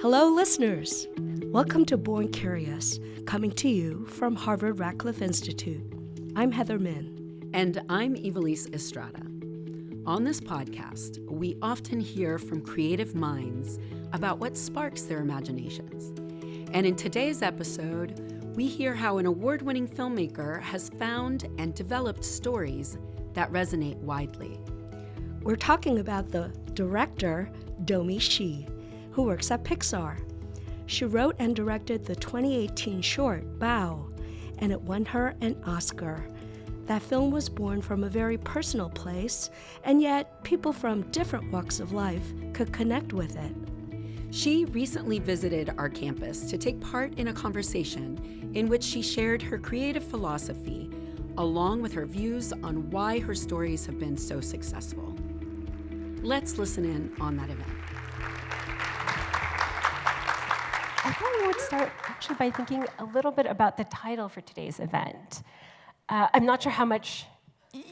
Hello, listeners. Welcome to BornCurious, coming to you from Harvard Radcliffe Institute. I'm Heather Min. And I'm Ivelisse Estrada. On this podcast, we often hear from creative minds about what sparks their imaginations. And in today's episode, we hear how an award-winning filmmaker has found and developed stories that resonate widely. We're talking about the director, Domee Shi, who works at Pixar. She wrote and directed the 2018 short, Bow, and it won her an Oscar. That film was born from a very personal place, and yet people from different walks of life could connect with it. She recently visited our campus to take part in a conversation in which she shared her creative philosophy, along with her views on why her stories have been so successful. Let's listen in on that event. I thought we would start actually by thinking a little bit about the title for today's event. I'm not sure how much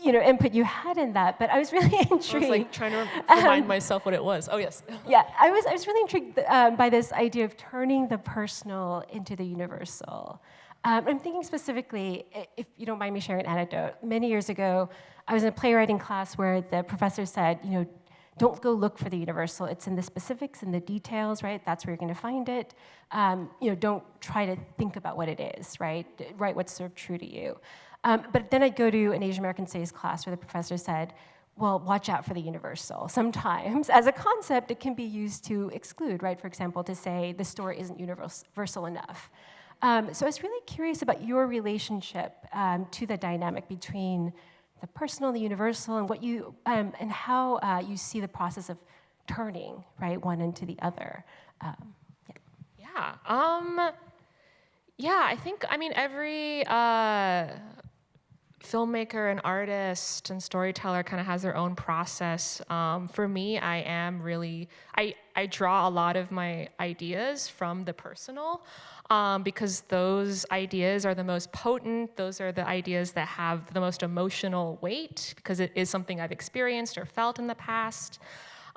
input you had in that, but I was really intrigued. I was trying to remind myself what it was. Oh, yes. Yeah, I was really intrigued by this idea of turning the personal into the universal. I'm thinking specifically, if you don't mind me sharing an anecdote, many years ago, I was in a playwriting class where the professor said, don't go look for the universal. It's in the specifics and the details, right? That's where you're going to find it. Don't try to think about what it is, right? Write what's sort of true to you. But then I'd go to an Asian American studies class where the professor said, well, watch out for the universal. Sometimes, as a concept, it can be used to exclude, right? For example, to say the story isn't universal enough. So I was really curious about your relationship to the dynamic between the personal and the universal, and what you and how you see the process of turning, right, one into the other. I think every filmmaker and artist and storyteller kind of has their own process. For me, I draw a lot of my ideas from the personal. Because those ideas are the most potent, those are the ideas that have the most emotional weight, because it is something I've experienced or felt in the past.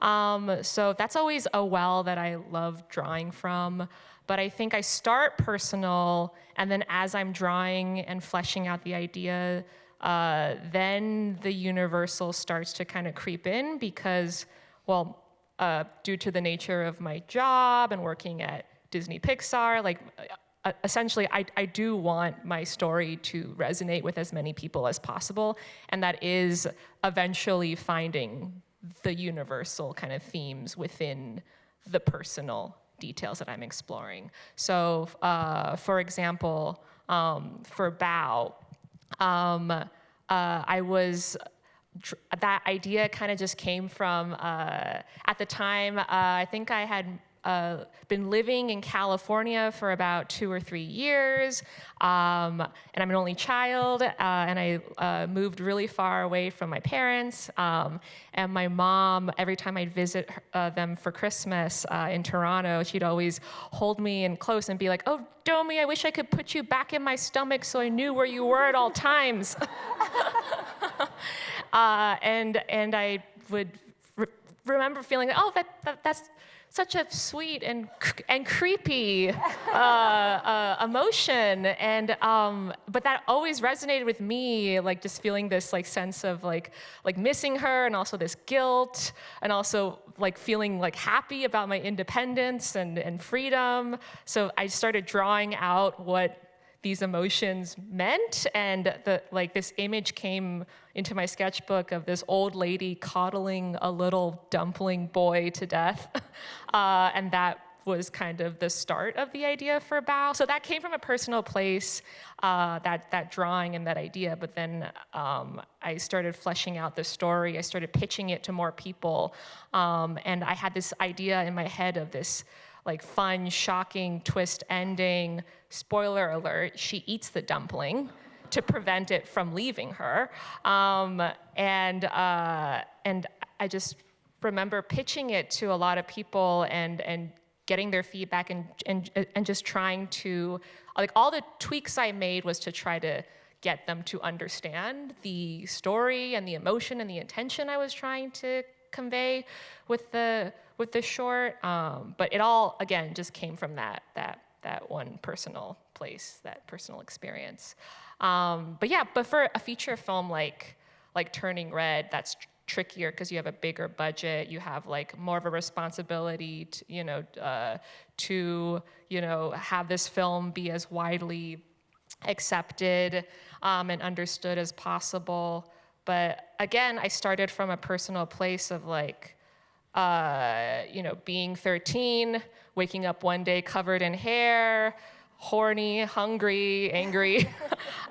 So that's always a well that I love drawing from. But I think I start personal, and then as I'm drawing and fleshing out the idea, then the universal starts to kind of creep in because, due to the nature of my job and working at Disney Pixar, essentially I do want my story to resonate with as many people as possible, and that is eventually finding the universal kind of themes within the personal details that I'm exploring. So, for example, for Bow, that idea kind of just came from, at the time, I think I had been living in California for about 2 or 3 years, and I'm an only child, and I moved really far away from my parents, and my mom, every time I'd visit them for Christmas in Toronto, she'd always hold me in close and be like, oh, Domee, I wish I could put you back in my stomach so I knew where you were at all times. And I would remember feeling, that's such a sweet and creepy emotion, and but that always resonated with me, just feeling this sense of missing her, and also this guilt, and also feeling happy about my independence and freedom. So I started drawing out what these emotions meant, and this image came into my sketchbook of this old lady coddling a little dumpling boy to death, and that was kind of the start of the idea for Bow. So that came from a personal place, that drawing and that idea, but then I started fleshing out the story, I started pitching it to more people, and I had this idea in my head of this fun, shocking twist ending. Spoiler alert, she eats the dumpling to prevent it from leaving her. And I just remember pitching it to a lot of people and getting their feedback and just trying to, all the tweaks I made was to try to get them to understand the story and the emotion and the intention I was trying to convey with the short. But it all, again, just came from that one personal place, that personal experience. But for a feature film like Turning Red, that's trickier because you have a bigger budget, you have like more of a responsibility to have this film be as widely accepted and understood as possible. But again, I started from a personal place of like, being 13, waking up one day covered in hair, horny, hungry, angry,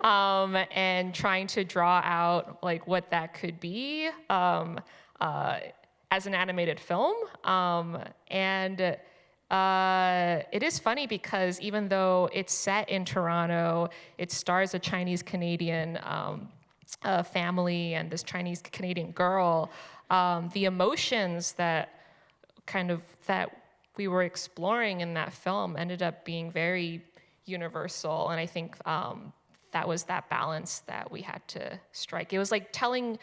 and trying to draw out like what that could be as an animated film. It is funny because even though it's set in Toronto, it stars a Chinese-Canadian family and this Chinese-Canadian girl, the emotions that we were exploring in that film ended up being very universal, and I think that was that balance that we had to strike. It was like telling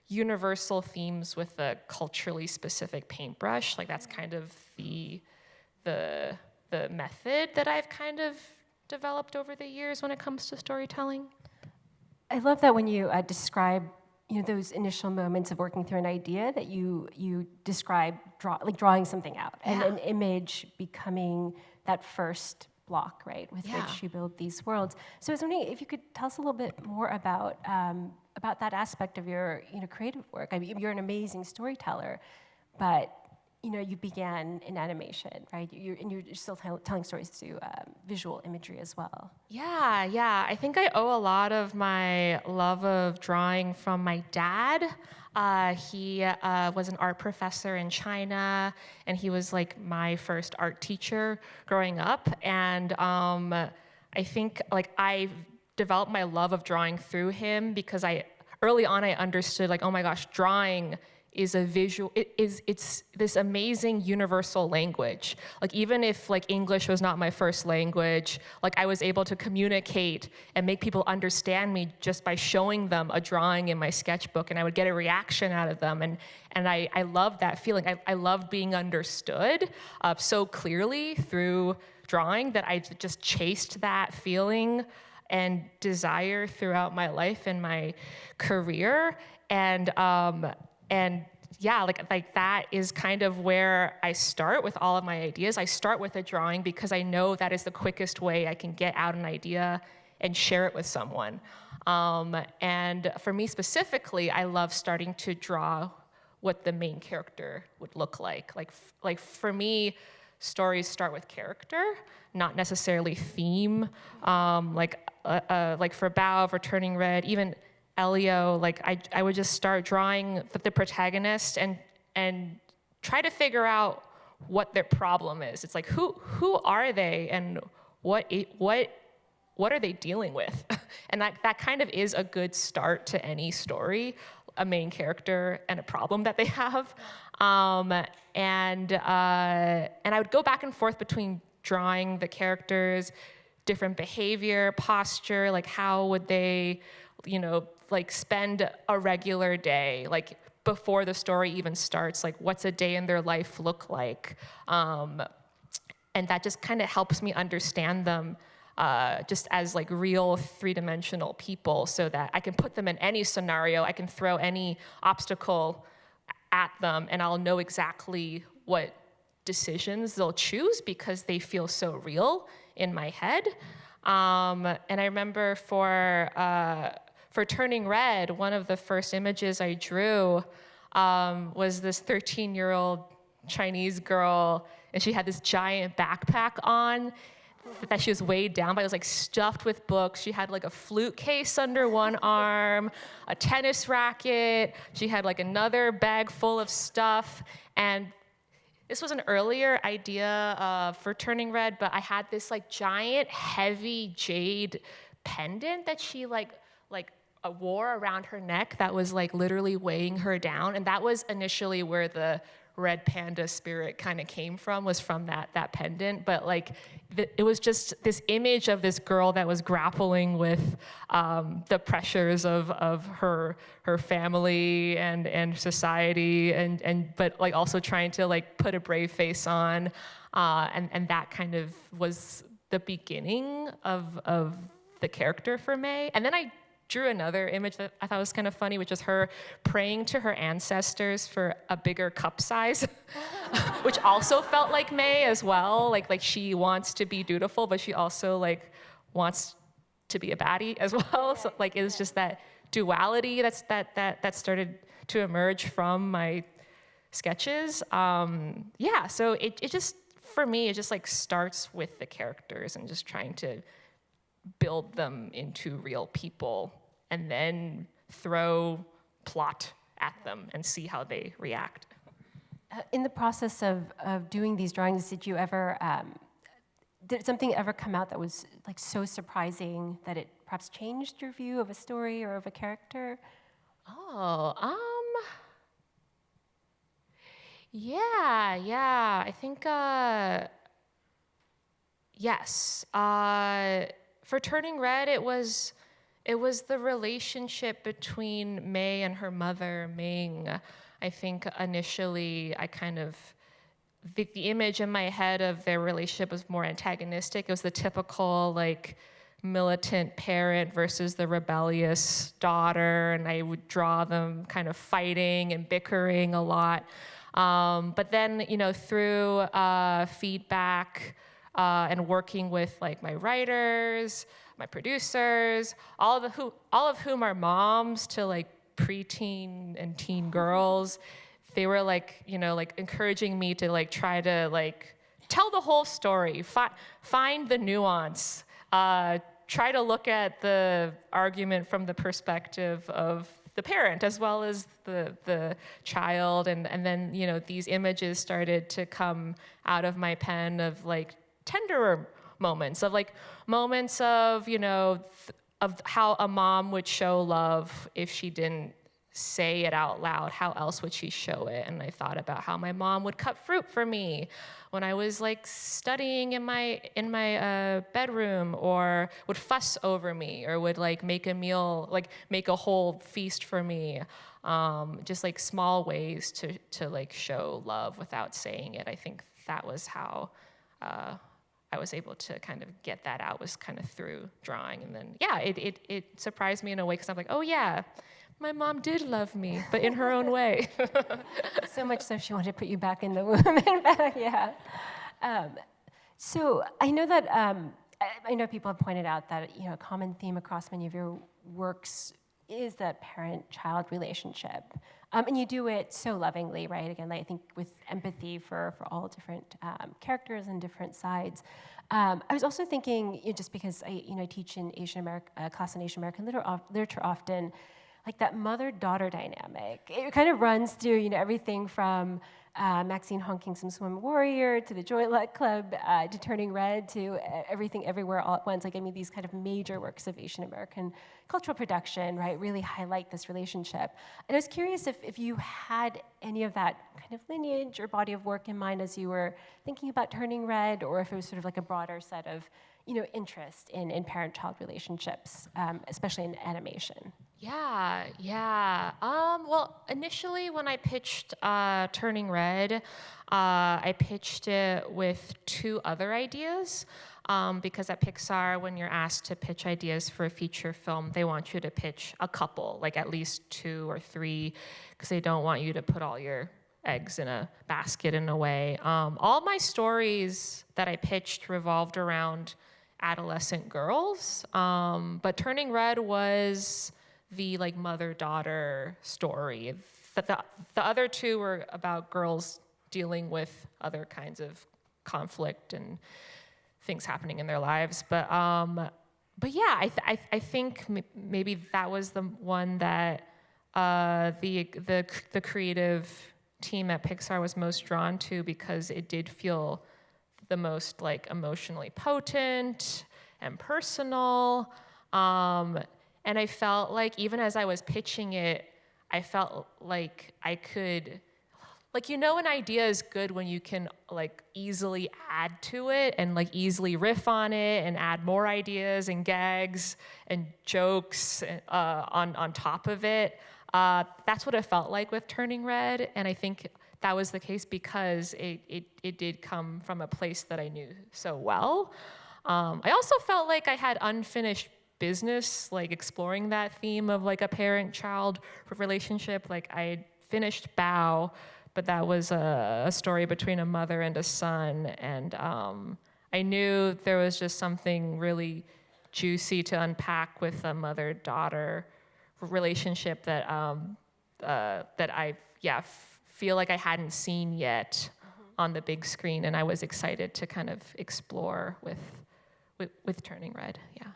universal themes with a culturally specific paintbrush. Like that's kind of the method that I've kind of developed over the years when it comes to storytelling. I love that when you describe those initial moments of working through an idea, that you describe drawing something out, and an image becoming that first block, right, with which you build these worlds. So I was wondering if you could tell us a little bit more about that aspect of your creative work. I mean, you're an amazing storyteller, but you began in animation, right? You're still telling stories through visual imagery as well. Yeah. I think I owe a lot of my love of drawing from my dad. He was an art professor in China, and he was like my first art teacher growing up. And I think like I developed my love of drawing through him because early on I understood like, oh my gosh, drawing is a visual, it's this amazing universal language. Like even if like English was not my first language, like I was able to communicate and make people understand me just by showing them a drawing in my sketchbook, and I would get a reaction out of them. And I love that feeling. I love being understood so clearly through drawing that I just chased that feeling and desire throughout my life and my career. And yeah, like that is kind of where I start with all of my ideas. I start with a drawing because I know that is the quickest way I can get out an idea and share it with someone. And for me specifically, I love starting to draw what the main character would look like. Like for me, stories start with character, not necessarily theme. Like for Bao, for Turning Red, even Elio, like I would just start drawing the protagonist and try to figure out what their problem is. It's like who are they and what are they dealing with? And that kind of is a good start to any story, a main character and a problem that they have. And I would go back and forth between drawing the characters, different behavior, posture, like how would they, like spend a regular day, like before the story even starts, like what's a day in their life look like? And that just kind of helps me understand them just as like real three-dimensional people, so that I can put them in any scenario, I can throw any obstacle at them, and I'll know exactly what decisions they'll choose because they feel so real in my head. And I remember for Turning Red, one of the first images I drew was this 13-year-old Chinese girl, and she had this giant backpack on that she was weighed down by. It was like stuffed with books. She had like a flute case under one arm, a tennis racket. She had like another bag full of stuff. And this was an earlier idea for Turning Red, but I had this like giant, heavy jade pendant that she wore around her neck that was like literally weighing her down. And that was initially where the red panda spirit kind of came from, was from that pendant. But like, it was just this image of this girl that was grappling with the pressures of her family and society, and but like also trying to like put a brave face on, and that kind of was the beginning of the character for May. And then I drew another image that I thought was kind of funny, which is her praying to her ancestors for a bigger cup size, which also felt like May as well. Like she wants to be dutiful, but she also like wants to be a baddie as well. So like it was just that duality that started to emerge from my sketches. So it just, for me, it just like starts with the characters and just trying to build them into real people, and then throw plot at them and see how they react. In the process of doing these drawings, did you ever, did something ever come out that was like so surprising that it perhaps changed your view of a story or of a character? Yeah, I think, yes. For Turning Red, it was the relationship between May and her mother, Ming. I think initially the image in my head of their relationship was more antagonistic. It was the typical like militant parent versus the rebellious daughter, and I would draw them kind of fighting and bickering a lot. But then, through feedback and working with like my writers, my producers, all of whom are moms to like preteen and teen girls, they were like, like encouraging me to like try to like tell the whole story, find the nuance, try to look at the argument from the perspective of the parent as well as the child, and then these images started to come out of my pen of like tenderer moments of of how a mom would show love if she didn't say it out loud. How else would she show it? And I thought about how my mom would cut fruit for me when I was like studying in my bedroom, or would fuss over me, or would like make a meal, like make a whole feast for me. Just like small ways to like show love without saying it. I think that was how I was able to kind of get that out, was kind of through drawing. And then, it surprised me in a way, because I'm like, oh yeah, my mom did love me, but in her own way. So much so she wanted to put you back in the womb. Yeah. So I know that, I know people have pointed out that, a common theme across many of your works is that parent-child relationship. And you do it so lovingly, right? Again, I think with empathy for all different characters and different sides. I was also thinking, just because I teach in class in Asian American literature often, like that mother-daughter dynamic. It kind of runs through, everything from Maxine Hong King Sim's Woman Warrior to the Joy Luck Club to Turning Red to Everything Everywhere All at Once. Like, these kind of major works of Asian American cultural production, right, really highlight this relationship. And I was curious if you had any of that kind of lineage or body of work in mind as you were thinking about Turning Red, or if it was sort of like a broader set of interest in parent-child relationships, especially in animation. Yeah. Well, initially when I pitched Turning Red, I pitched it with 2 other ideas, because at Pixar, when you're asked to pitch ideas for a feature film, they want you to pitch a couple, like at least 2 or 3, because they don't want you to put all your eggs in a basket in a way. All my stories that I pitched revolved around adolescent girls, but Turning Red was the like mother-daughter story. The other 2 were about girls dealing with other kinds of conflict and things happening in their lives. But yeah, I think maybe that was the one that the creative team at Pixar was most drawn to, because it did feel the most like emotionally potent and personal. And I felt like even as I was pitching it, I felt like I could like, you know, an idea is good when you can like easily add to it and like easily riff on it and add more ideas and gags and jokes on top of it. That's what it felt like with Turning Red, and I think that was the case because it did come from a place that I knew so well. I also felt like I had unfinished business, like exploring that theme of like a parent-child relationship. Like I finished Bow, but that was a story between a mother and a son, and I knew there was just something really juicy to unpack with a mother-daughter relationship that that I feel like I hadn't seen yet on the big screen, and I was excited to kind of explore with Turning Red. Yeah.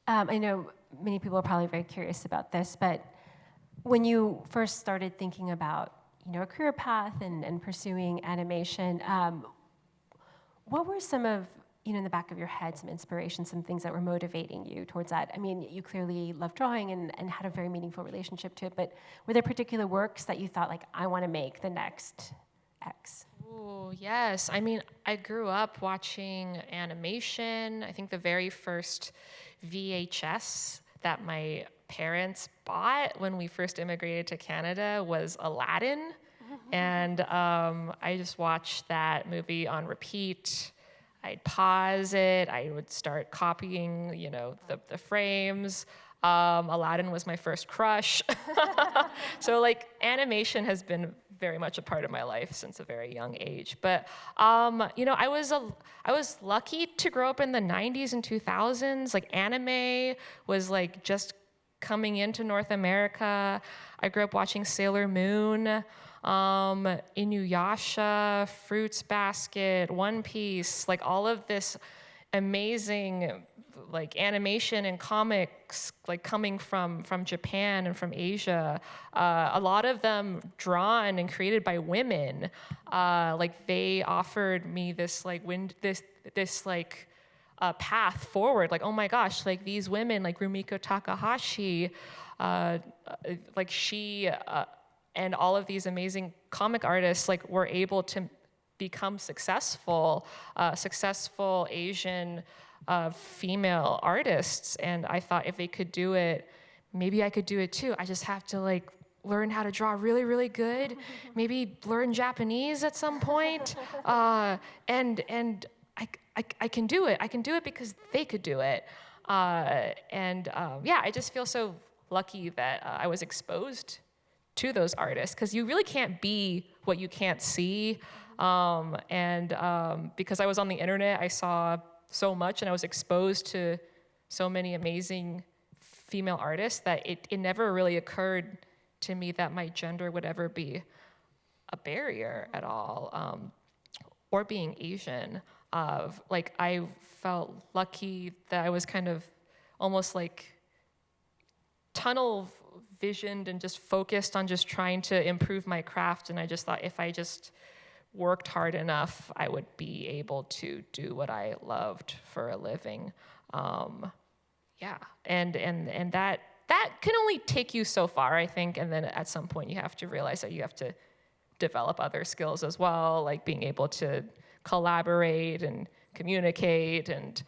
I know many people are probably very curious about this, but when you first started thinking about, you know, a career path and pursuing animation, what were some of, you know, in the back of your head, some inspiration, some things that were motivating you towards that? I mean, you clearly love drawing and had a very meaningful relationship to it, but were there particular works that you thought, like, I want to make the next X? Oh, yes. I mean, I grew up watching animation. I think the very first VHS that my parents bought when we first immigrated to Canada was Aladdin. And I just watched that movie on repeat. I'd pause it. I would start copying, you know, the frames. Aladdin was my first crush. So like animation has been very much a part of my life since a very young age. But you know, I was lucky to grow up in the 90s and 2000s. Like anime was like just coming into North America. I grew up watching Sailor Moon, Inuyasha, Fruits Basket, One Piece, like all of this amazing like animation and comics like coming from Japan and from Asia, a lot of them drawn and created by women. Like they offered me this like path forward. Like, oh my gosh, like these women like Rumiko Takahashi, like she and all of these amazing comic artists like were able to become successful Asian female artists. And I thought if they could do it, maybe I could do it too. I just have to like learn how to draw really, really good, maybe learn Japanese at some point, and I can do it. I can do it because they could do it. Yeah, I just feel so lucky that I was exposed to those artists, because you really can't be what you can't see. Because I was on the internet, I saw so much and I was exposed to so many amazing female artists that it never really occurred to me that my gender would ever be a barrier at all, or being Asian. Like I felt lucky that I was kind of almost like tunnel visioned and just focused on just trying to improve my craft. And I just thought if I just worked hard enough, I would be able to do what I loved for a living. Yeah, and that can only take you so far, I think. And then at some point you have to realize that you have to develop other skills as well, like being able to collaborate and communicate and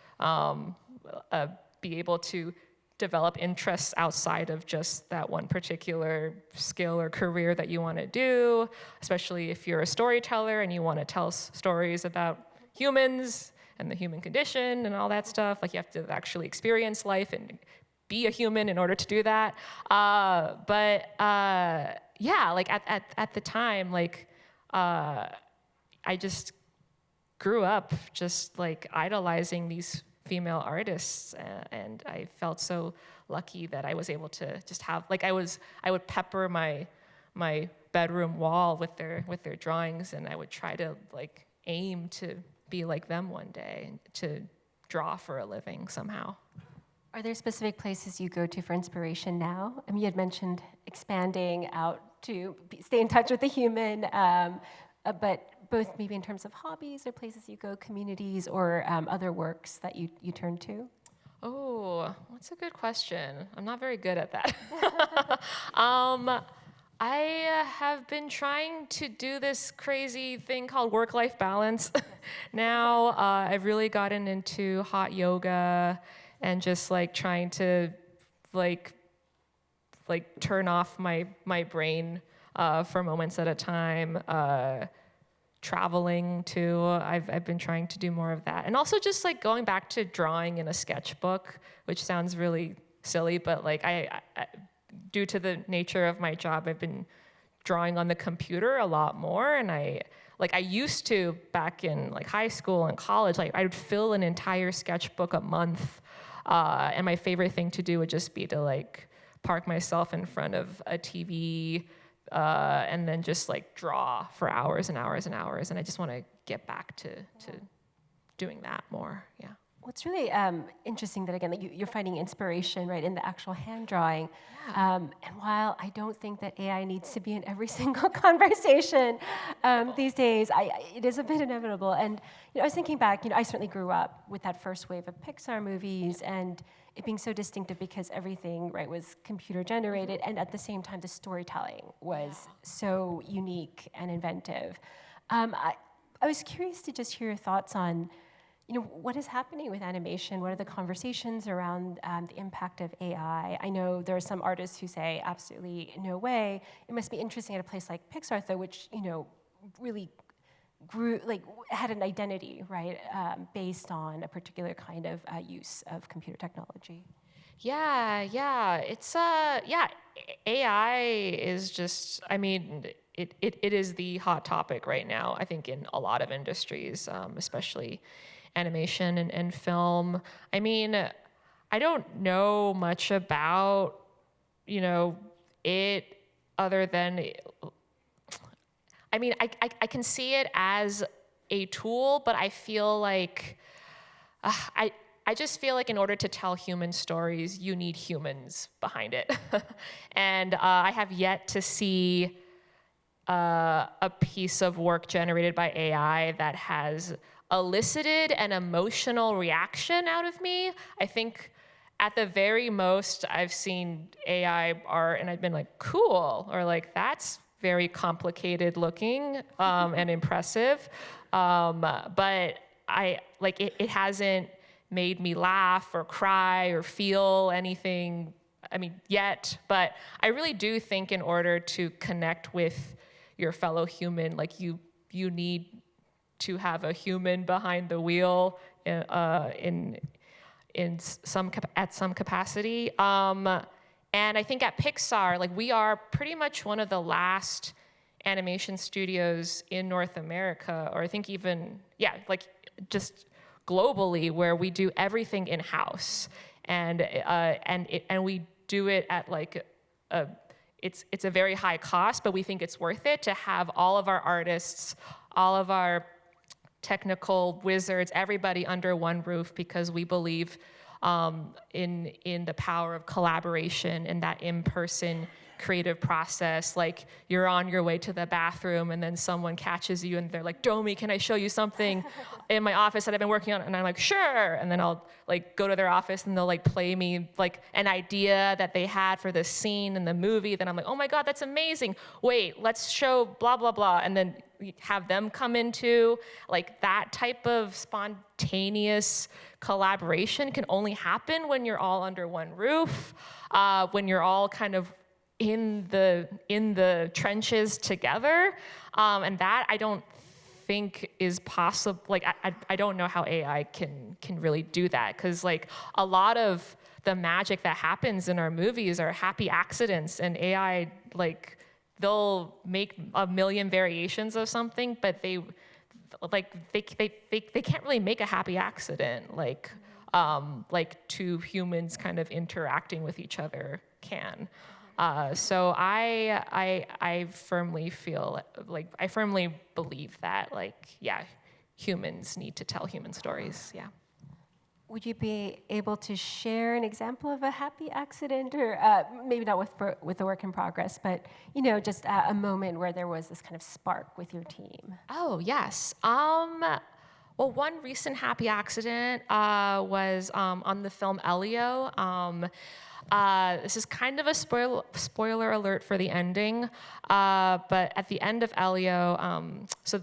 be able to develop interests outside of just that one particular skill or career that you want to do, especially if you're a storyteller and you want to tell stories about humans and the human condition and all that stuff. Like you have to actually experience life and be a human in order to do that. Yeah, like at the time, like I just grew up just like idolizing these female artists, and I felt so lucky that I was able to just have like I would pepper my bedroom wall with their drawings, and I would try to like aim to be like them one day and to draw for a living somehow. Are there specific places you go to for inspiration now? I mean, you had mentioned expanding out to stay in touch with the human, but both maybe in terms of hobbies or places you go, communities, or other works that you turn to? Oh, that's a good question. I'm not very good at that. I have been trying to do this crazy thing called work-life balance. Now I've really gotten into hot yoga and just like trying to like turn off my brain for moments at a time. Traveling too. I've been trying to do more of that, and also just like going back to drawing in a sketchbook, which sounds really silly, but like I due to the nature of my job, I've been drawing on the computer a lot more, and I used to back in like high school and college, like I would fill an entire sketchbook a month, and my favorite thing to do would just be to like park myself in front of a TV. And then just like draw for hours and hours and hours. And I just want to get back to doing that more. Yeah. Well, it's really interesting that, again, that you're finding inspiration, right, in the actual hand drawing. Yeah. And while I don't think that AI needs to be in every single conversation these days, it is a bit inevitable. And I was thinking back, I certainly grew up with that first wave of Pixar movies, and it being so distinctive because everything, right, was computer generated, and at the same time, the storytelling was so unique and inventive. I was curious to just hear your thoughts on, what is happening with animation? What are the conversations around the impact of AI? I know there are some artists who say, absolutely no way. It must be interesting at a place like Pixar, though, which, really grew, had an identity, right, based on a particular kind of use of computer technology. Yeah. It's AI is just, I mean, it is the hot topic right now, I think, in a lot of industries, especially animation and film. I mean, I don't know much about, it other than, I mean, I can see it as a tool, but I feel like, I just feel like in order to tell human stories, you need humans behind it. And I have yet to see a piece of work generated by AI that has elicited an emotional reaction out of me. I think at the very most, I've seen AI art and I've been like, cool, or like, that's very complicated looking and impressive. But it hasn't made me laugh or cry or feel anything, yet. But I really do think in order to connect with your fellow human, like you need to have a human behind the wheel at some capacity. And I think at Pixar, we are pretty much one of the last animation studios in North America, or I think even, just globally, where we do everything in-house. And we do it at it's a very high cost, but we think it's worth it to have all of our artists, all of our technical wizards, everybody under one roof, because we believe in the power of collaboration and that in-person creative process. Like, you're on your way to the bathroom and then someone catches you and they're like, Domee, can I show you something in my office that I've been working on? And I'm like, sure. And then I'll go to their office and they'll play me an idea that they had for this scene in the movie. Then I'm like, oh my God, that's amazing. Wait, let's show blah, blah, blah. And then have them come into that type of spontaneous collaboration can only happen when you're all under one roof, when you're all kind of in the trenches together, and that I don't think is possible. I don't know how AI can really do that, because a lot of the magic that happens in our movies are happy accidents, and AI they'll make a million variations of something, but they can't really make a happy accident two humans kind of interacting with each other can. So I firmly feel I firmly believe that humans need to tell human stories. Yeah. Would you be able to share an example of a happy accident, or maybe not with the work in progress, but just a moment where there was this kind of spark with your team? Oh yes. Well, one recent happy accident was on the film Elio. This is kind of a spoiler alert for the ending, but at the end of Elio, so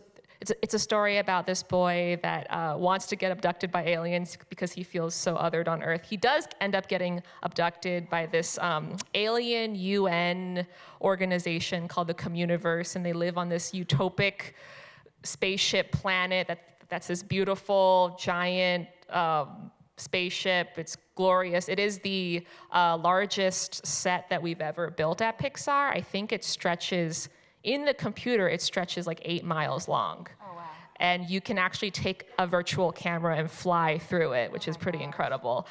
it's a story about this boy that wants to get abducted by aliens because he feels so othered on Earth. He does end up getting abducted by this alien UN organization called the Communiverse, and they live on this utopic spaceship planet that's this beautiful, giant spaceship. It's glorious. It is the largest set that we've ever built at Pixar. I think it stretches, in the computer, it stretches like 8 miles long. Oh, wow. And you can actually take a virtual camera and fly through it, which is pretty incredible.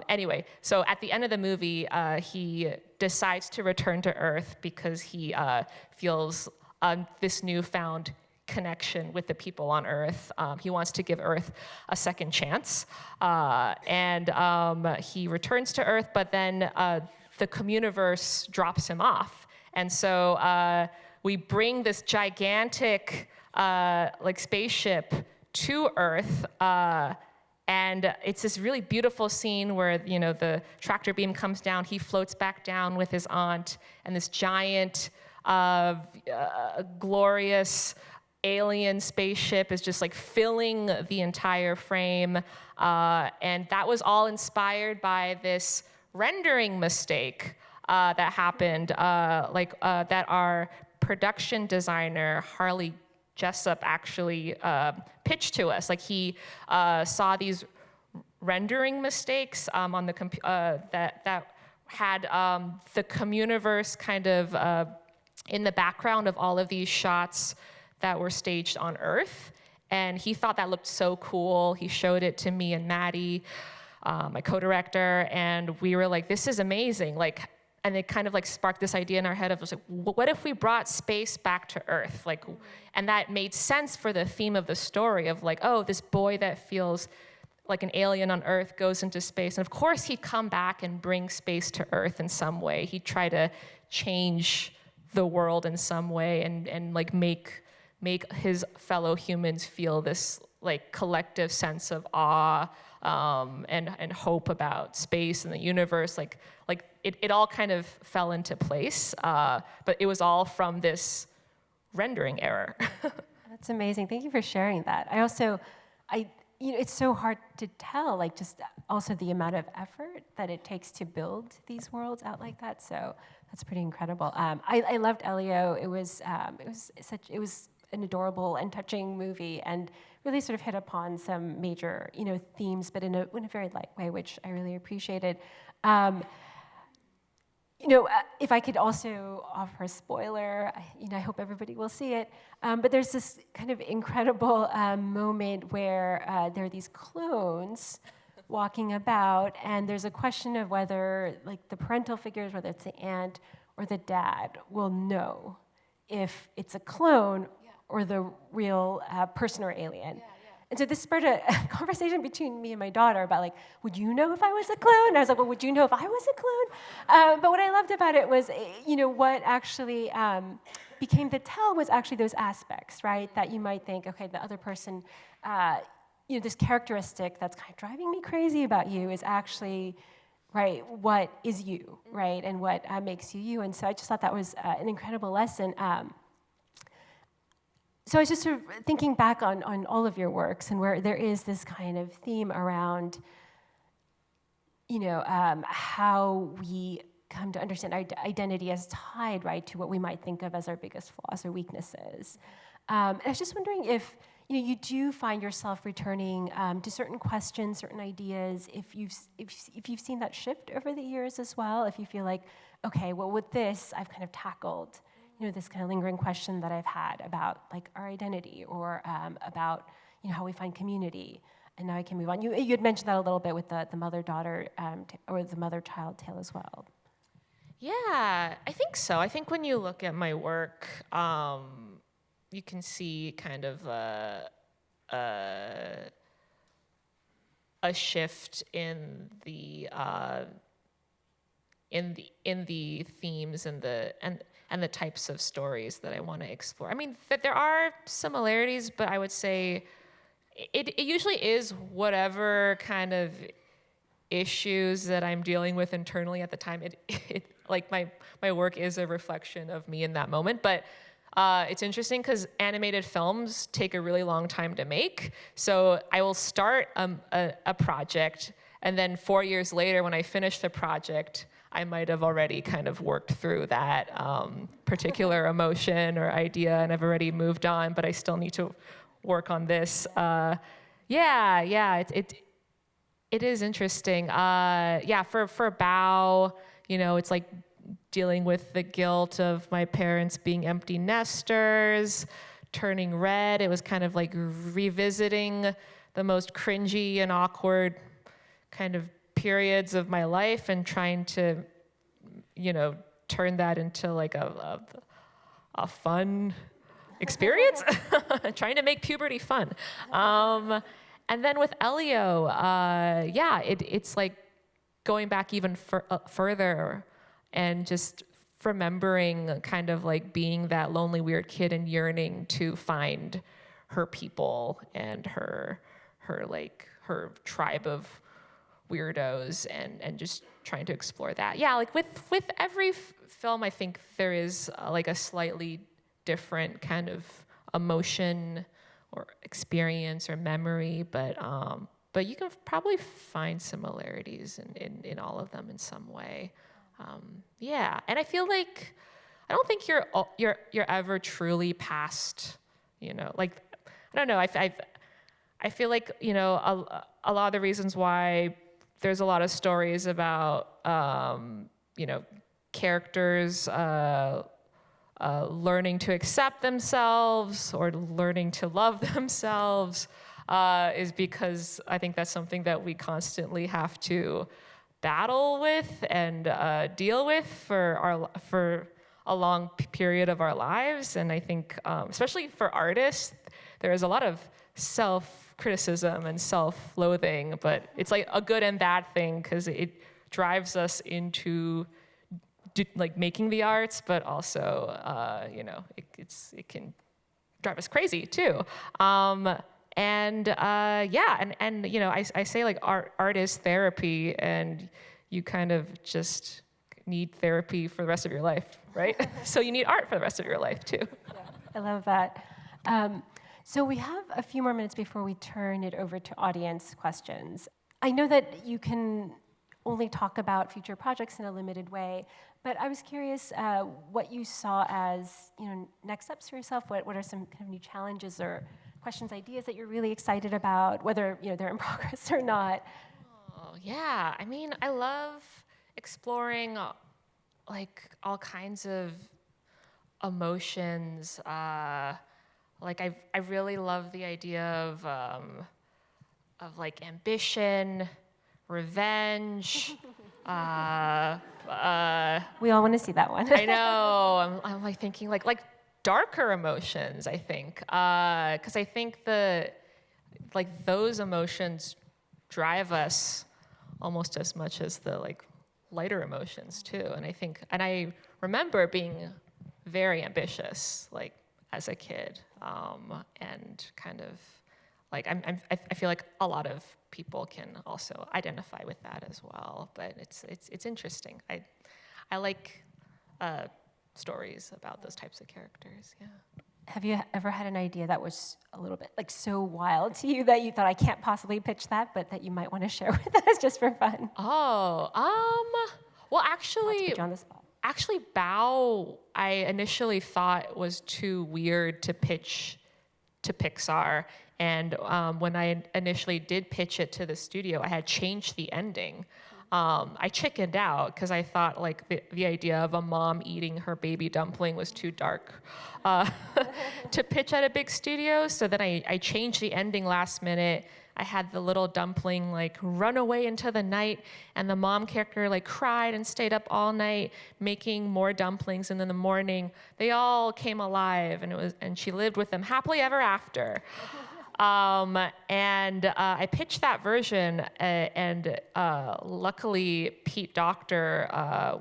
Anyway, so at the end of the movie, he decides to return to Earth because he feels this newfound connection with the people on Earth. He wants to give Earth a second chance. And he returns to Earth, but then the Communiverse drops him off. And so we bring this gigantic spaceship to Earth, and it's this really beautiful scene where the tractor beam comes down, he floats back down with his aunt, and this giant, glorious alien spaceship is just like filling the entire frame, and that was all inspired by this rendering mistake that happened, that our production designer, Harley Jessup, actually pitched to us. Like, he saw these rendering mistakes on the that had the Communiverse kind of in the background of all of these shots that were staged on Earth. And he thought that looked so cool. He showed it to me and Maddie, my co-director, and we were like, this is amazing. And it kind of sparked this idea in our head of what if we brought space back to Earth? And that made sense for the theme of the story of this boy that feels like an alien on Earth goes into space. And of course he'd come back and bring space to Earth in some way. He'd try to change the world in some way and make his fellow humans feel this collective sense of awe and hope about space and the universe. It all kind of fell into place, but it was all from this rendering error. That's amazing. Thank you for sharing that. It's so hard to tell, just also the amount of effort that it takes to build these worlds out like that. So that's pretty incredible. I loved Elio. It was an adorable and touching movie, and really sort of hit upon some major, themes, but in a very light way, which I really appreciated. If I could also offer a spoiler, I hope everybody will see it. But there's this kind of incredible moment where there are these clones walking about, and there's a question of whether, the parental figures, whether it's the aunt or the dad, will know if it's a clone or the real person or alien. Yeah. And so this spurred a conversation between me and my daughter about would you know if I was a clone? And I was like, well, would you know if I was a clone? But what I loved about it was, what actually became the tell was actually those aspects, right? That you might think, okay, the other person, this characteristic that's kind of driving me crazy about you is actually, right, what is you, right? And what makes you you. And so I just thought that was an incredible lesson. So I was just sort of thinking back on all of your works and where there is this kind of theme around, how we come to understand identity as tied, right, to what we might think of as our biggest flaws or weaknesses. And I was just wondering if, you do find yourself returning to certain questions, certain ideas, if you've seen that shift over the years as well, if you feel like, okay, well, with this, I've kind of tackled this kind of lingering question that I've had about our identity or about how we find community, and now I can move on. You had mentioned that a little bit with the mother-daughter or the mother-child tale as well. Yeah, I think so. I think when you look at my work, you can see kind of a shift in the themes and the types of stories that I want to explore. I mean, that there are similarities, but I would say it usually is whatever kind of issues that I'm dealing with internally at the time. It like my work is a reflection of me in that moment. But it's interesting because animated films take a really long time to make. So I will start a project, and then 4 years later, when I finish the project, I might have already kind of worked through that particular emotion or idea, and I've already moved on, but I still need to work on this. It is interesting. For Bao, it's like dealing with the guilt of my parents being empty nesters, turning red. It was kind of like revisiting the most cringy and awkward kind of periods of my life and trying to, turn that into like a fun experience, trying to make puberty fun. And then with Elio, it's like going back even further and just remembering kind of like being that lonely, weird kid and yearning to find her people and her tribe of weirdos and just trying to explore that. Yeah, like with every film, I think there is like a slightly different kind of emotion or experience or memory, but you can probably find similarities in all of them in some way. And I feel like I don't think you're ever truly past, like I don't know. I feel like a lot of the reasons why there's a lot of stories about characters learning to accept themselves or learning to love themselves is because I think that's something that we constantly have to battle with and deal with for a long period of our lives. And I think, especially for artists, there is a lot of self-criticism and self-loathing, but it's like a good and bad thing because it drives us into like making the arts, but also, it can drive us crazy too. I say like art is therapy, and you kind of just need therapy for the rest of your life, right? So you need art for the rest of your life too. Yeah, I love that. So we have a few more minutes before we turn it over to audience questions. I know that you can only talk about future projects in a limited way, but I was curious what you saw as next steps for yourself. What are some kind of new challenges or questions, ideas that you're really excited about, whether they're in progress or not? Oh, yeah. I mean, I love exploring like all kinds of emotions. Like I really love the idea of like ambition, revenge. We all want to see that one. I know. I'm like thinking like darker emotions. I think because I think those emotions drive us almost as much as the like lighter emotions too. And I remember being very ambitious like as a kid, and kind of like I feel like a lot of people can also identify with that as well. But it's interesting. I like stories about those types of characters. Yeah. Have you ever had an idea that was a little bit like so wild to you that you thought I can't possibly pitch that, but that you might want to share with us just for fun? Oh, well, actually, Let's put you on the spot. Actually, Bao, I initially thought was too weird to pitch to Pixar. And when I initially did pitch it to the studio, I had changed the ending. I chickened out because I thought like the idea of a mom eating her baby dumpling was too dark to pitch at a big studio. So then I changed the ending last minute. I had the little dumpling like run away into the night, and the mom character like cried and stayed up all night making more dumplings, and in the morning they all came alive, and she lived with them happily ever after. And I pitched that version, and luckily Pete Docter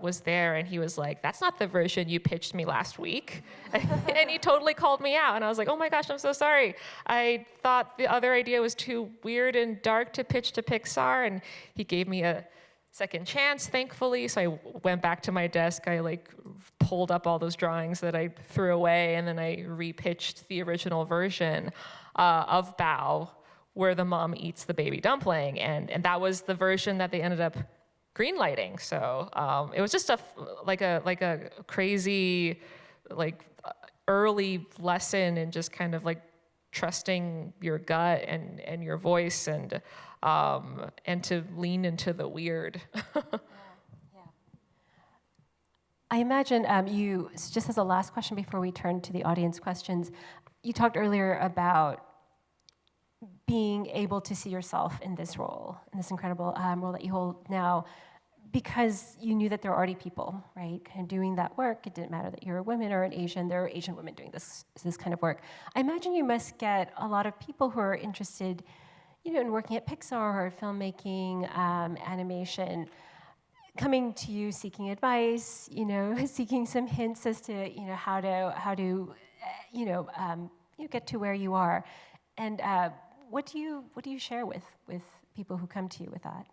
was there, and he was like, "That's not the version you pitched me last week." And he totally called me out, and I was like, "Oh my gosh, I'm so sorry. I thought the other idea was too weird and dark to pitch to Pixar," and he gave me a second chance, thankfully. So I went back to my desk, I like pulled up all those drawings that I threw away, and then I repitched the original version of Bao, where the mom eats the baby dumpling, and that was the version that they ended up greenlighting. So it was just a crazy early lesson in just kind of like trusting your gut and your voice, and to lean into the weird. I imagine you, just as a last question before we turn to the audience questions, you talked earlier about being able to see yourself in this role, in this incredible role that you hold now, because you knew that there were already people, right, kind of doing that work. It didn't matter that you're a woman or an Asian. There are Asian women doing this kind of work. I imagine you must get a lot of people who are interested, in working at Pixar or filmmaking, animation, coming to you seeking advice, seeking some hints as to, how to get to where you are. And what do you share with people who come to you with that?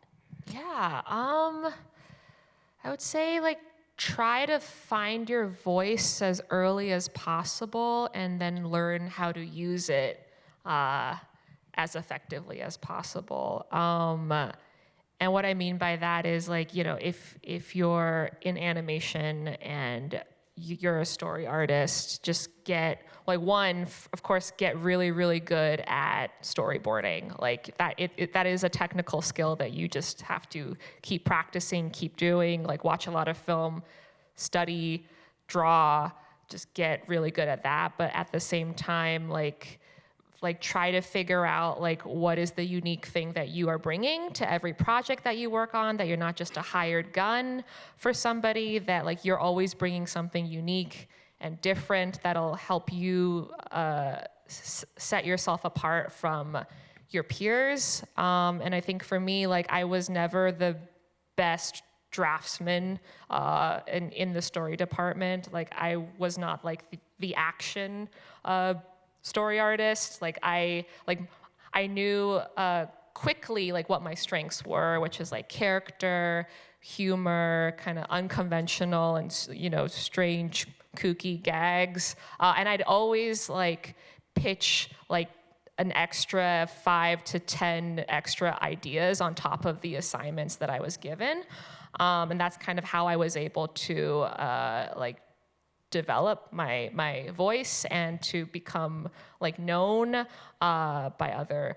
Yeah, I would say try to find your voice as early as possible, and then learn how to use it as effectively as possible. And what I mean by that is if you're in animation and you're a story artist, just get of course, get really, really good at storyboarding. That is a technical skill that you just have to keep practicing, keep doing. Watch a lot of film, study, draw, just get really good at that. But at the same time, try to figure out what is the unique thing that you are bringing to every project that you work on, that you're not just a hired gun for somebody, that you're always bringing something unique and different that'll help you set yourself apart from your peers. And I think for me, I was never the best draftsman in the story department. I was not the action story artist. I knew quickly what my strengths were, which is character, humor, kind of unconventional and strange, kooky gags. And I'd always pitch an extra 5 to 10 extra ideas on top of the assignments that I was given. And that's kind of how I was able to develop my voice and to become known by other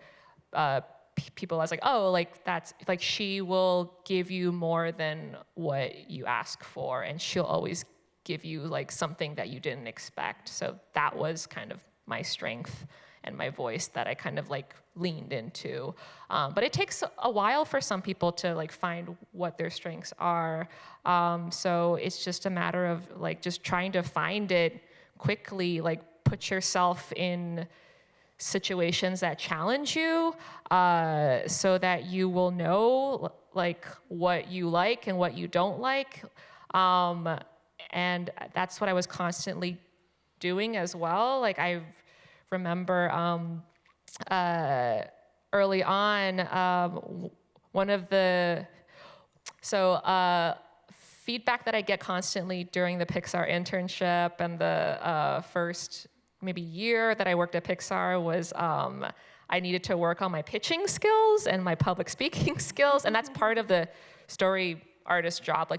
people. I was that's she will give you more than what you ask for, and she'll always give you something that you didn't expect. So that was kind of my strength and my voice that I kind of leaned into. But it takes a while for some people to find what their strengths are. So it's just a matter of just trying to find it quickly, put yourself in situations that challenge you, so that you will know what you like and what you don't like. And that's what I was constantly doing as well. I remember early on, one of the feedback that I get constantly during the Pixar internship and the first maybe year that I worked at Pixar was I needed to work on my pitching skills and my public speaking skills, and that's part of the story artist job.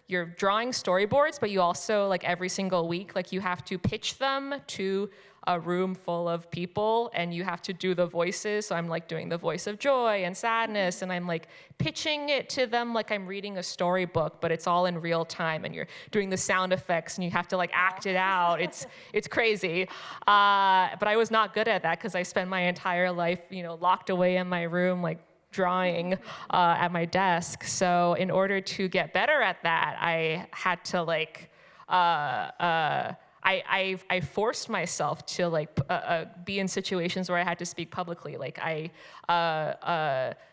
You're drawing storyboards, but you also every single week you have to pitch them to a room full of people, and you have to do the voices. So I'm doing the voice of joy and sadness, and I'm pitching it to them I'm reading a storybook, but it's all in real time, and you're doing the sound effects, and you have to act it out. It's crazy. But I was not good at that because I spent my entire life locked away in my room drawing at my desk. So in order to get better at that, I had to I forced myself to like be in situations where I had to speak publicly. Like I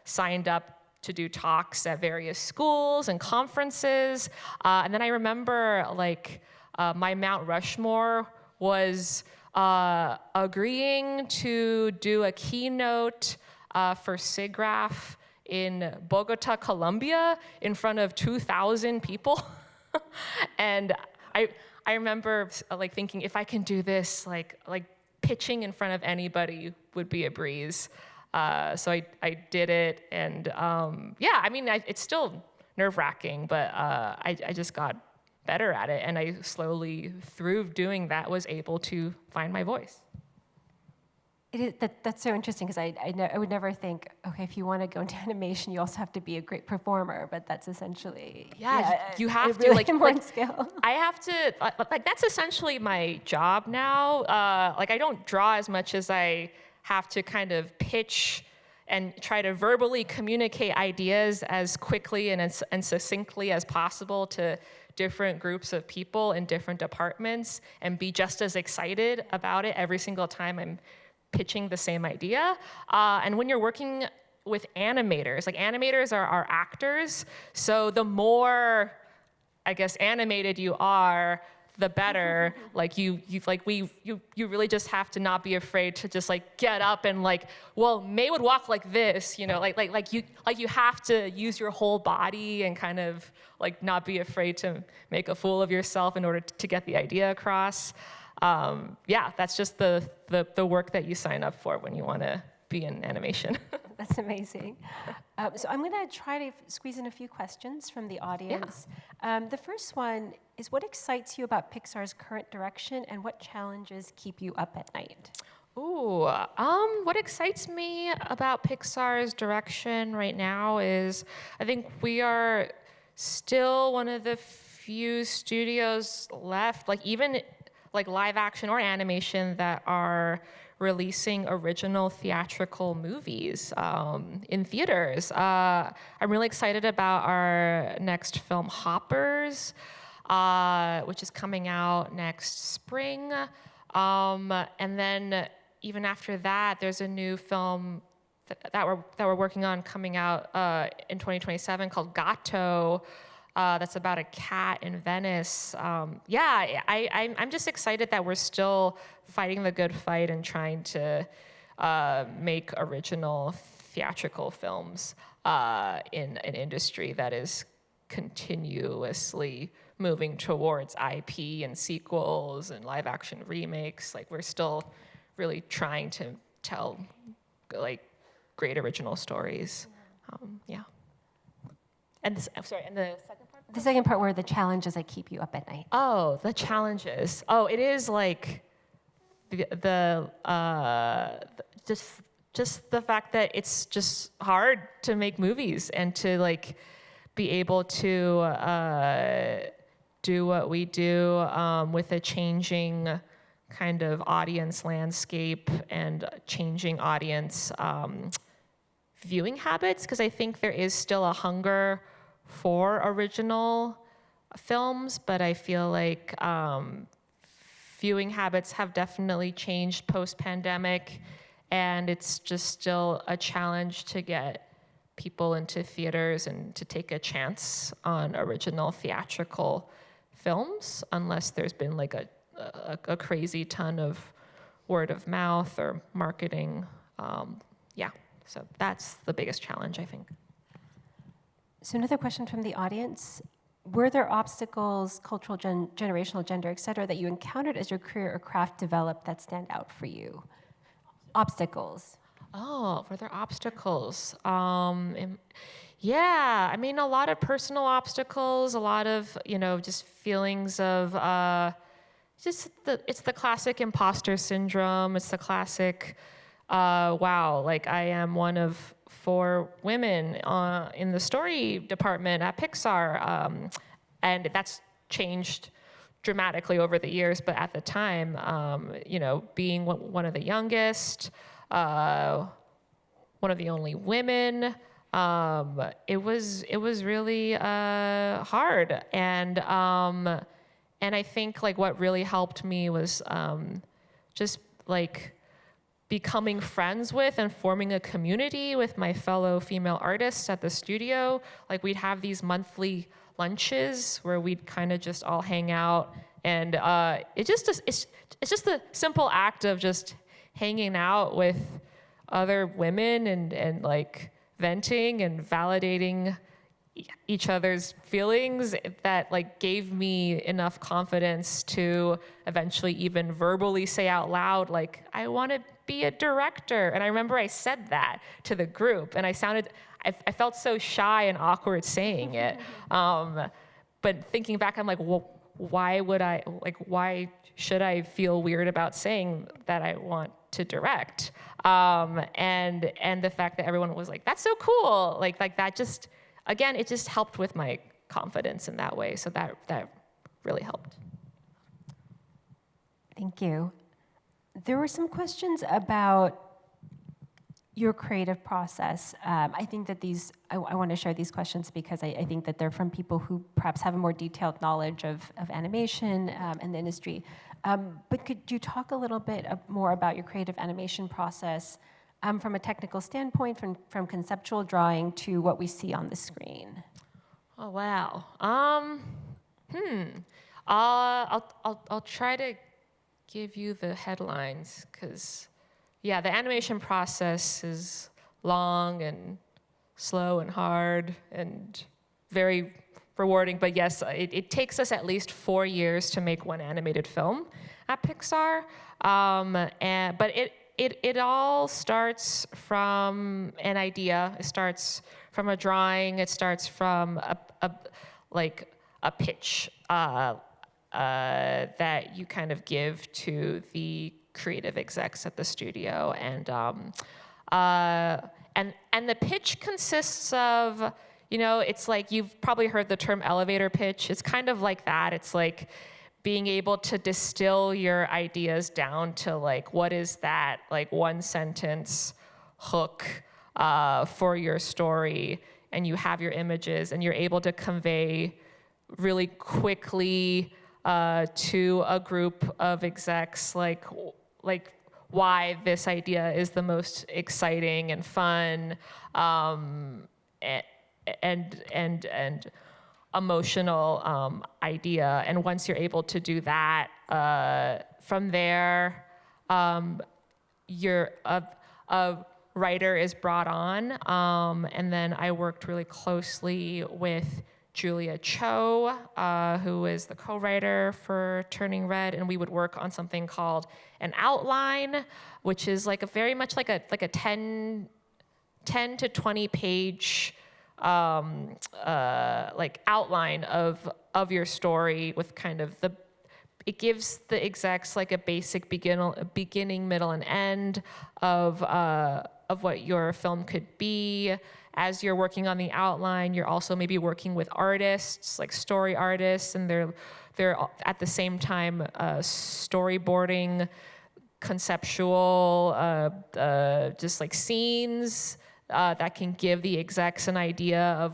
signed up to do talks at various schools and conferences, and then I remember like my Mount Rushmore was agreeing to do a keynote for SIGGRAPH in Bogota, Colombia, in front of 2,000 people, and I remember like thinking, if I can do this, like pitching in front of anybody would be a breeze. So I did it, and yeah, I mean, it's still nerve-wracking, but I just got better at it, and I slowly, through doing that, was able to find my voice. That's so interesting, because I would never think, okay, if you want to go into animation, you also have to be a great performer, but that's essentially you have a really to important skill. I have to like that's essentially my job now. Like I don't draw as much as I have to kind of pitch and try to verbally communicate ideas as quickly and succinctly as possible to different groups of people in different departments, and be just as excited about it every single time I'm pitching the same idea. And when you're working with animators, like animators are actors, so the more, I guess, animated you are, the better. Like you really just have to not be afraid to just like get up and like, well, May would walk like this, you know, like you have to use your whole body and kind of like not be afraid to make a fool of yourself in order to get the idea across. Yeah, that's just the work that you sign up for when you want to be in animation. That's amazing. So I'm going to try to squeeze in a few questions from the audience. Yeah. The first one is, what excites you about Pixar's current direction, and what challenges keep you up at night? Ooh, what excites me about Pixar's direction right now is I think we are still one of the few studios left, like even like live action or animation, that are releasing original theatrical movies in theaters. I'm really excited about our next film, Hoppers, which is coming out next spring. And then even after that, there's a new film that we're working on coming out in 2027 called Gatto. That's about a cat in Venice. Yeah, I'm just excited that we're still fighting the good fight and trying to make original theatrical films in an industry that is continuously moving towards IP and sequels and live action remakes. Like, we're still really trying to tell like great original stories. Yeah. And the second part? The second part, were the challenges that keep you up at night. Oh, the challenges. Oh, it is like just the fact that it's just hard to make movies and to like be able to do what we do with a changing kind of audience landscape and changing audience viewing habits, because I think there is still a hunger for original films, but I feel like viewing habits have definitely changed post-pandemic, and it's just still a challenge to get people into theaters and to take a chance on original theatrical films, unless there's been like a crazy ton of word of mouth or marketing. Yeah, so that's the biggest challenge, I think. So another question from the audience. Were there obstacles, cultural, generational, gender, et cetera, that you encountered as your career or craft developed that stand out for you? Obstacles. Oh, were there obstacles? Yeah, I mean, a lot of personal obstacles, a lot of, just feelings of, it's the classic imposter syndrome. It's the classic, wow, like I am one of 4 women in the story department at Pixar. And that's changed dramatically over the years, but at the time, being one of the youngest, one of the only women, it was really hard. And I think like what really helped me was just like becoming friends with and forming a community with my fellow female artists at the studio. Like we'd have these monthly lunches where we'd kind of just all hang out, and it's just the simple act of just hanging out with other women and like venting and validating each other's feelings that like gave me enough confidence to eventually even verbally say out loud, like, I want to be a director. And I remember I said that to the group, and I felt so shy and awkward saying it. But thinking back, I'm like, well, why should I feel weird about saying that I want to direct? And the fact that everyone was like, that's so cool. Like that just, again, it just helped with my confidence in that way. So that really helped. Thank you. There were some questions about your creative process. I think that I want to share these questions because I think that they're from people who perhaps have a more detailed knowledge of animation and the industry. But could you talk a little bit more about your creative animation process from a technical standpoint, from conceptual drawing to what we see on the screen? Oh, wow. I'll try to give you the headlines, because yeah, the animation process is long and slow and hard and very rewarding. But yes, it takes us at least 4 years to make one animated film at Pixar. But it all starts from an idea. It starts from a drawing. It starts from a pitch that you kind of give to the creative execs at the studio, and the pitch consists of, it's like, you've probably heard the term elevator pitch. It's kind of like that. It's like being able to distill your ideas down to like, what is that like one sentence hook for your story, and you have your images, and you're able to convey really quickly to a group of execs like why this idea is the most exciting and fun and emotional idea. And once you're able to do that, from there, a writer is brought on, and then I worked really closely with Julia Cho, who is the co-writer for Turning Red, and we would work on something called an outline, which is like very much like a 10 to 20 page like outline of your story, with kind of it gives the execs like a basic beginning, middle, and end of what your film could be. As you're working on the outline, you're also maybe working with artists, like story artists, and they're at the same time storyboarding conceptual, just like scenes that can give the execs an idea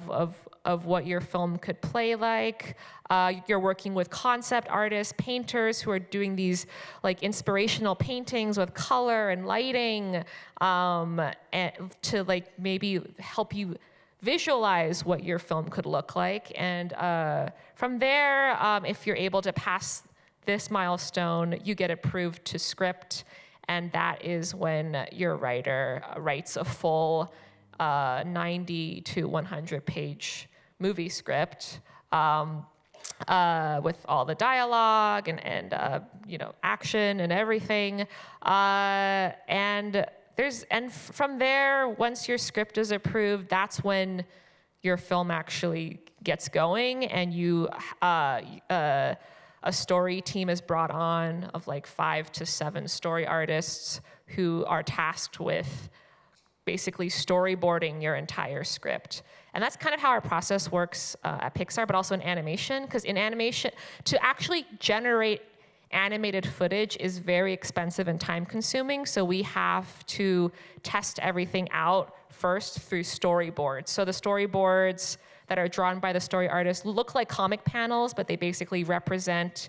of what your film could play like. You're working with concept artists, painters who are doing these like inspirational paintings with color and lighting, and to like maybe help you visualize what your film could look like. And from there, if you're able to pass this milestone, you get approved to script, and that is when your writer writes a full 90 to 100 page movie script with all the dialogue and action and everything. And from there, once your script is approved, that's when your film actually gets going, and a story team is brought on of like 5 to 7 story artists who are tasked with basically storyboarding your entire script. And that's kind of how our process works at Pixar, but also in animation, because in animation, to actually generate animated footage is very expensive and time consuming, so we have to test everything out first through storyboards. So the storyboards that are drawn by the story artist look like comic panels, but they basically represent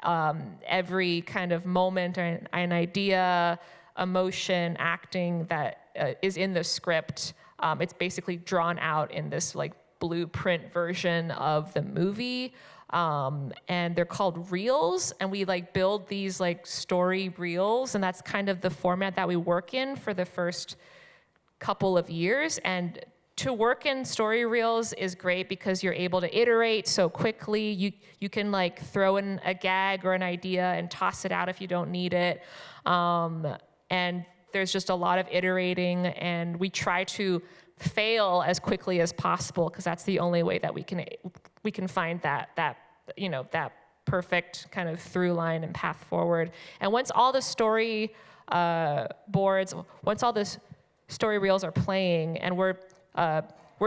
every kind of moment or an idea, emotion, acting that is in the script. It's basically drawn out in this like blueprint version of the movie. And they're called reels, and we like build these like story reels, and that's kind of the format that we work in for the first couple of years. And to work in story reels is great because you're able to iterate so quickly. You can like throw in a gag or an idea and toss it out if you don't need it. And there's just a lot of iterating, and we try to fail as quickly as possible because that's the only way that we can find that perfect kind of through line and path forward. And once all the story once all the story reels are playing, and we're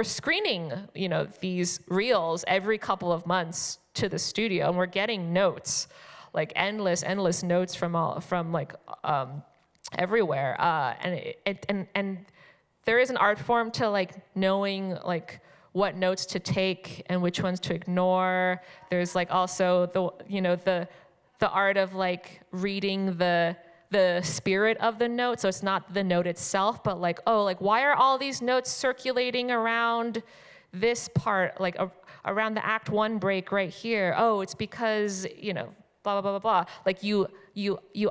screening, these reels every couple of months to the studio, and we're getting notes, like endless notes from everywhere. And there is an art form to like knowing like what notes to take and which ones to ignore. There's like also the art of like reading the spirit of the note. So it's not the note itself, but like, why are all these notes circulating around this part, like around the act 1 break right here? Oh, it's because, blah, blah, blah, blah, blah. Like you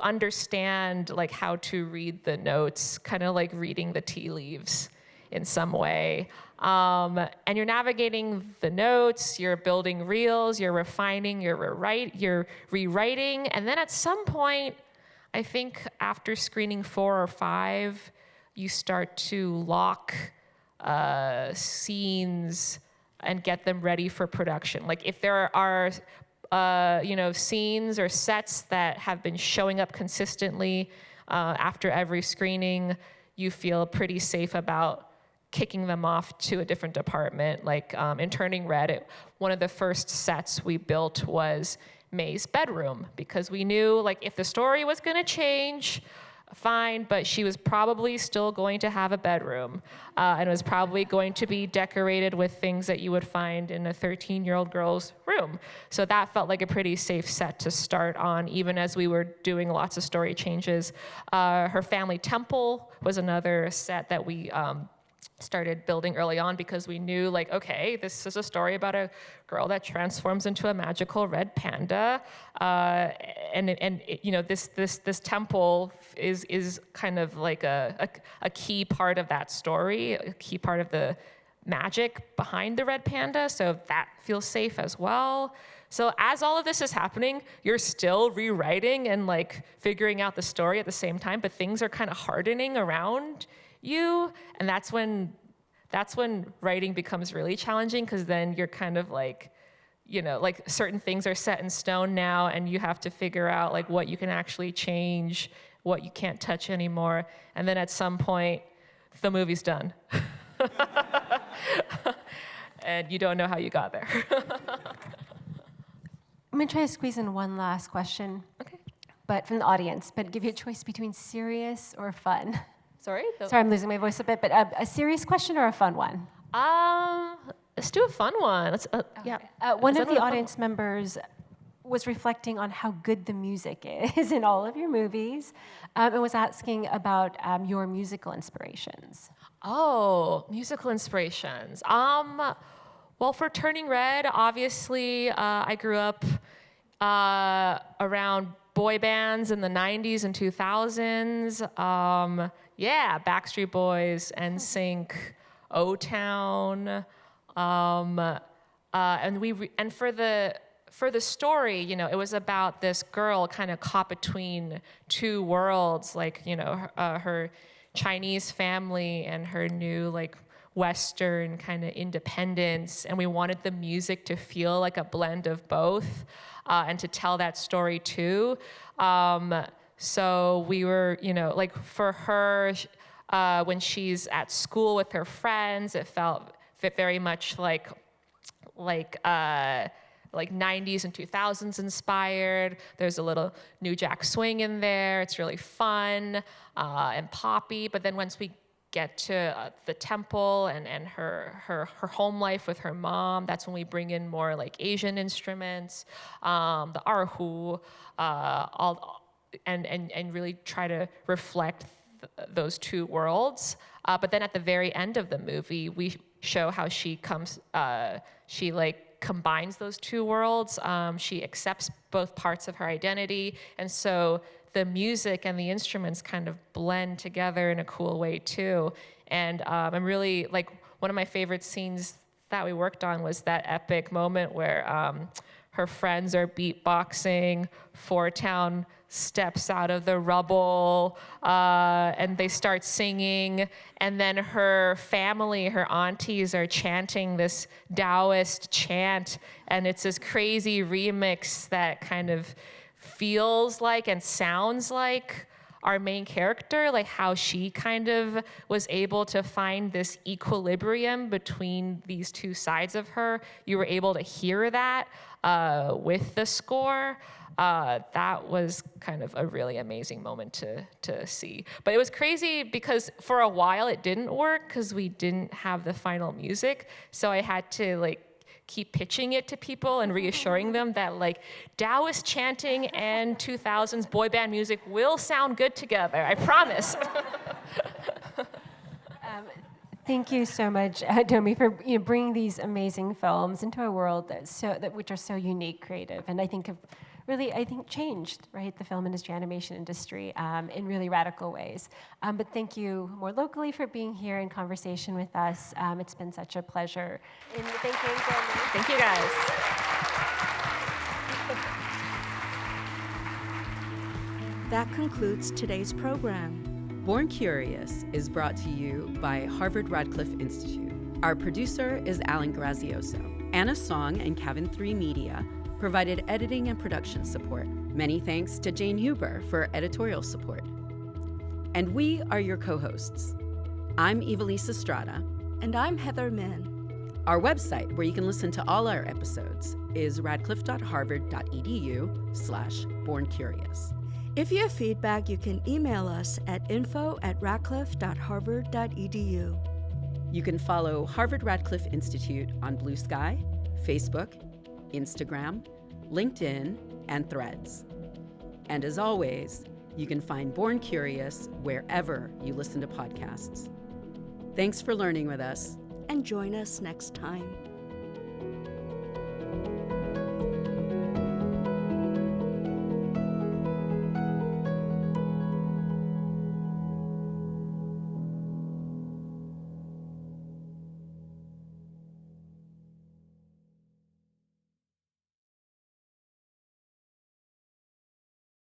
understand like how to read the notes, kind of like reading the tea leaves in some way. And you're navigating the notes, you're building reels, you're refining, you're rewriting. And then at some point, I think after screening 4 or 5, you start to lock scenes and get them ready for production. Like if there are scenes or sets that have been showing up consistently after every screening, you feel pretty safe about kicking them off to a different department. Like in Turning Red, one of the first sets we built was May's bedroom, because we knew like if the story was going to change, fine, but she was probably still going to have a bedroom, and it was probably going to be decorated with things that you would find in a 13-year-old girl's room. So that felt like a pretty safe set to start on, even as we were doing lots of story changes. Her family temple was another set that we started building early on, because we knew like, okay, this is a story about a girl that transforms into a magical red panda, this temple is kind of like a key part of that story, a key part of the magic behind the red panda, so that feels safe as well. So as all of this is happening, you're still rewriting and like figuring out the story at the same time, but things are kind of hardening around you, and that's when writing becomes really challenging, because then you're kind of like, like certain things are set in stone now, and you have to figure out like what you can actually change, what you can't touch anymore, and then at some point the movie's done. And you don't know how you got there. I'm gonna try to squeeze in one last question. Okay. But from the audience, but give you a choice between serious or fun. Sorry, I'm losing my voice a bit, but a serious question or a fun one? Let's do a fun one. Yeah. One of the audience members was reflecting on how good the music is in all of your movies, and was asking about your musical inspirations. Oh, musical inspirations. Well, for Turning Red, obviously, I grew up around boy bands in the 90s and 2000s. Backstreet Boys, NSYNC, O-Town, and for the story, it was about this girl kind of caught between two worlds, like her Chinese family and her new like Western kind of independence, and we wanted the music to feel like a blend of both, and to tell that story too. So we were, like for her, when she's at school with her friends, it felt very much like 90s and 2000s inspired. There's a little New Jack Swing in there. It's really fun and poppy. But then once we get to the temple and her home life with her mom. That's when we bring in more like Asian instruments, the erhu, and really try to reflect those two worlds. But then at the very end of the movie, we show how she combines those two worlds. She accepts both parts of her identity, and so the music and the instruments kind of blend together in a cool way too. And I'm really, like, one of my favorite scenes that we worked on was that epic moment where her friends are beatboxing, Four Town steps out of the rubble, and they start singing, and then her family, her aunties, are chanting this Taoist chant, and it's this crazy remix that kind of feels like and sounds like our main character, like how she kind of was able to find this equilibrium between these two sides of her. You were able to hear that with the score. That was kind of a really amazing moment to see. But it was crazy because for a while it didn't work because we didn't have the final music. So I had to like keep pitching it to people and reassuring them that like Taoist chanting and 2000s boy band music will sound good together. I promise. Thank you so much, Domee, for bringing these amazing films into a world which are so unique, creative, and I think have really, changed, right, the film industry, animation industry in really radical ways. But thank you more locally for being here in conversation with us. It's been such a pleasure. And thank you, Domee. Thank you, guys. That concludes today's program. BornCurious is brought to you by Harvard Radcliffe Institute. Our producer is Alan Grazioso. Anna Song and Cabin 3 Media provided editing and production support. Many thanks to Jane Huber for editorial support. And we are your co-hosts. I'm Ivelisse Estrada. And I'm Heather Min. Our website, where you can listen to all our episodes, is radcliffe.harvard.edu/BornCurious. If you have feedback, you can email us at info@radcliffe.harvard.edu. You can follow Harvard Radcliffe Institute on Blue Sky, Facebook, Instagram, LinkedIn, and Threads. And as always, you can find BornCurious wherever you listen to podcasts. Thanks for learning with us. And join us next time.